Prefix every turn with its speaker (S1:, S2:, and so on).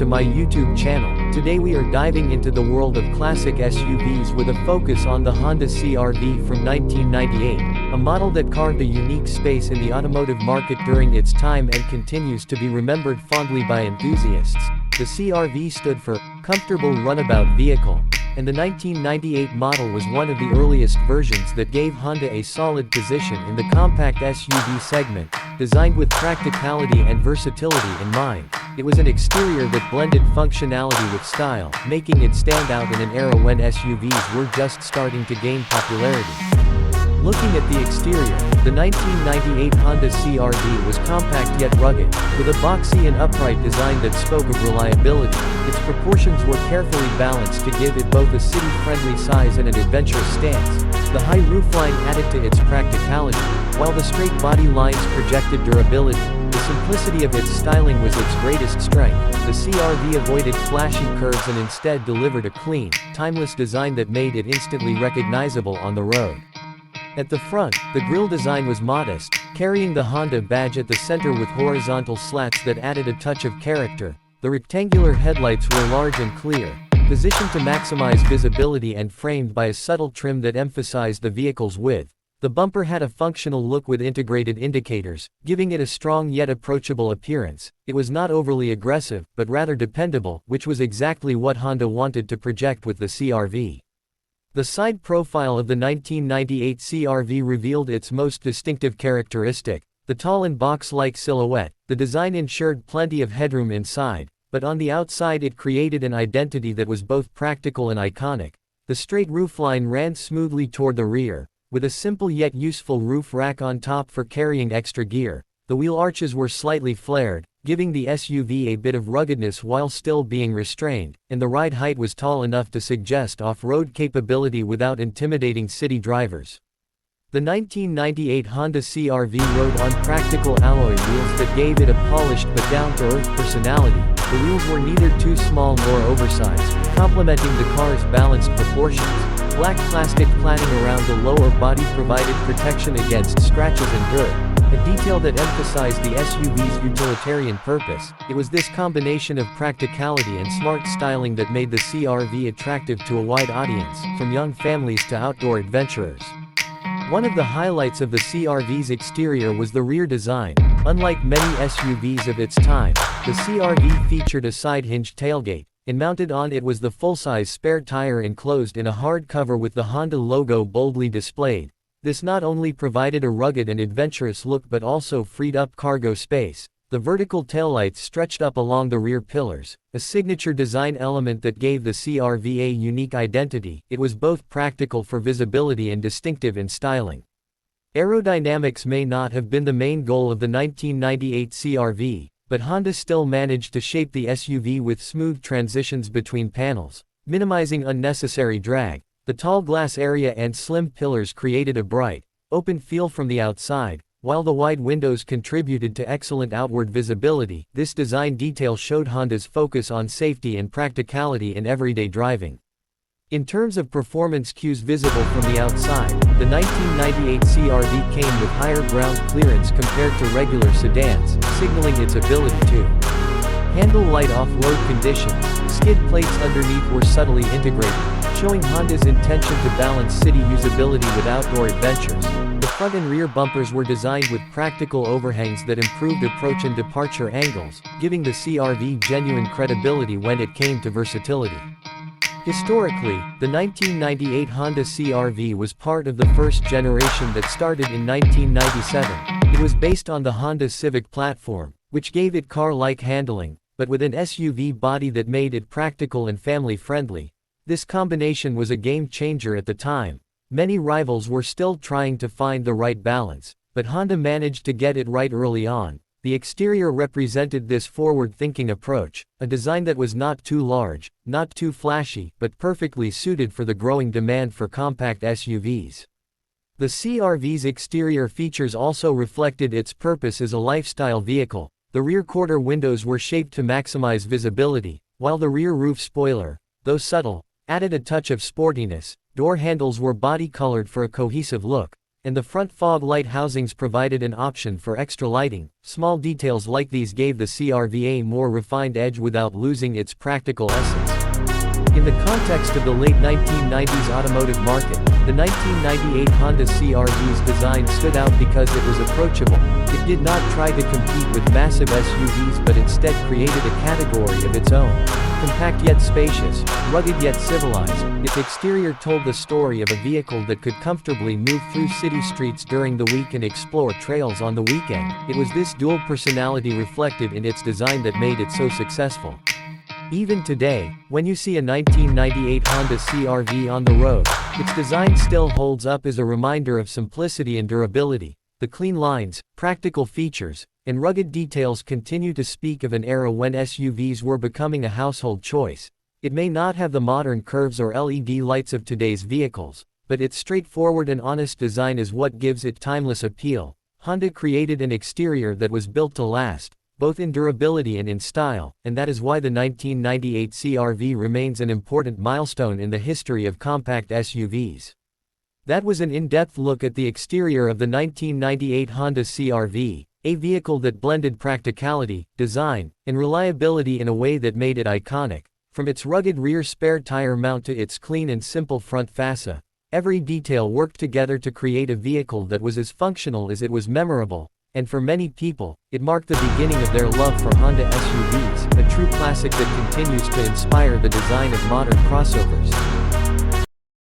S1: to my YouTube channel. Today we are diving into the world of classic SUVs with a focus on the Honda CR-V from 1998, a model that carved a unique space in the automotive market during its time and continues to be remembered fondly by enthusiasts. The CR-V stood for Comfortable Runabout Vehicle, and the 1998 model was one of the earliest versions that gave Honda a solid position in the compact SUV segment. Designed with practicality and versatility in mind, it was an exterior that blended functionality with style, making it stand out in an era when SUVs were just starting to gain popularity. Looking at the exterior, the 1998 Honda CR-V was compact yet rugged, with a boxy and upright design that spoke of reliability. Its proportions were carefully balanced to give it both a city-friendly size and an adventurous stance. The high roofline added to its practicality, while the straight body lines projected durability. The simplicity of its styling was its greatest strength. The CR-V avoided flashy curves and instead delivered a clean, timeless design that made it instantly recognizable on the road. At the front, the grille design was modest, carrying the Honda badge at the center with horizontal slats that added a touch of character. The rectangular headlights were large and clear, positioned to maximize visibility and framed by a subtle trim that emphasized the vehicle's width. The bumper had a functional look with integrated indicators, giving it a strong yet approachable appearance. It was not overly aggressive, but rather dependable, which was exactly what Honda wanted to project with the CR-V. The side profile of the 1998 CR-V revealed its most distinctive characteristic, the tall and box-like silhouette. The design ensured plenty of headroom inside, but on the outside it created an identity that was both practical and iconic. The straight roofline ran smoothly toward the rear, with a simple yet useful roof rack on top for carrying extra gear. The wheel arches were slightly flared, giving the SUV a bit of ruggedness while still being restrained, and the ride height was tall enough to suggest off-road capability without intimidating city drivers. The 1998 Honda CR-V rode on practical alloy wheels that gave it a polished but down-to-earth personality. The wheels were neither too small nor oversized, complementing the car's balanced proportions. Black plastic cladding around the lower body provided protection against scratches and dirt, a detail that emphasized the SUV's utilitarian purpose. It was this combination of practicality and smart styling that made the CR-V attractive to a wide audience, from young families to outdoor adventurers. One of the highlights of the CR-V's exterior was the rear design. Unlike many SUVs of its time, the CR-V featured a side-hinged tailgate, and mounted on it was the full-size spare tire enclosed in a hard cover with the Honda logo boldly displayed. This not only provided a rugged and adventurous look but also freed up cargo space. The vertical taillights stretched up along the rear pillars, a signature design element that gave the CR-V a unique identity. It was both practical for visibility and distinctive in styling. Aerodynamics may not have been the main goal of the 1998 CR-V, but Honda still managed to shape the SUV with smooth transitions between panels, minimizing unnecessary drag. The tall glass area and slim pillars created a bright, open feel from the outside, while the wide windows contributed to excellent outward visibility. This design detail showed Honda's focus on safety and practicality in everyday driving. In terms of performance cues visible from the outside, the 1998 CR-V came with higher ground clearance compared to regular sedans, signaling its ability to handle light off-road conditions. Skid plates underneath were subtly integrated, showing Honda's intention to balance city usability with outdoor adventures. The front and rear bumpers were designed with practical overhangs that improved approach and departure angles, giving the CR-V genuine credibility when it came to versatility. Historically, the 1998 Honda CR-V was part of the first generation that started in 1997. It was based on the Honda Civic platform, which gave it car-like handling, but with an SUV body that made it practical and family-friendly. This combination was a game-changer at the time. Many rivals were still trying to find the right balance, but Honda managed to get it right early on. The exterior represented this forward-thinking approach, a design that was not too large, not too flashy, but perfectly suited for the growing demand for compact SUVs. The CR-V's exterior features also reflected its purpose as a lifestyle vehicle. The rear quarter windows were shaped to maximize visibility, while the rear roof spoiler, though subtle, added a touch of sportiness. Door handles were body-colored for a cohesive look. and the front fog light housings provided an option for extra lighting. Small details like these gave the CR-V a more refined edge without losing its practical essence. In the context of the late 1990s automotive market, the 1998 Honda CR-V's design stood out because it was approachable. It did not try to compete with massive SUVs but instead created a category of its own. Compact yet spacious, rugged yet civilized, its exterior told the story of a vehicle that could comfortably move through city streets during the week and explore trails on the weekend. It was this dual personality reflected in its design that made it so successful. Even today, when you see a 1998 Honda CR-V on the road, its design still holds up as a reminder of simplicity and durability. The clean lines, practical features, and rugged details continue to speak of an era when SUVs were becoming a household choice. It may not have the modern curves or LED lights of today's vehicles, but its straightforward and honest design is what gives it timeless appeal. Honda created an exterior that was built to last, both in durability and in style, and that is why the 1998 CR-V remains an important milestone in the history of compact SUVs. That was an in-depth look at the exterior of the 1998 Honda CR-V, a vehicle that blended practicality, design, and reliability in a way that made it iconic. From its rugged rear spare tire mount to its clean and simple front fascia, every detail worked together to create a vehicle that was as functional as it was memorable. And for many people, it marked the beginning of their love for Honda SUVs, a true classic that continues to inspire the design of modern crossovers.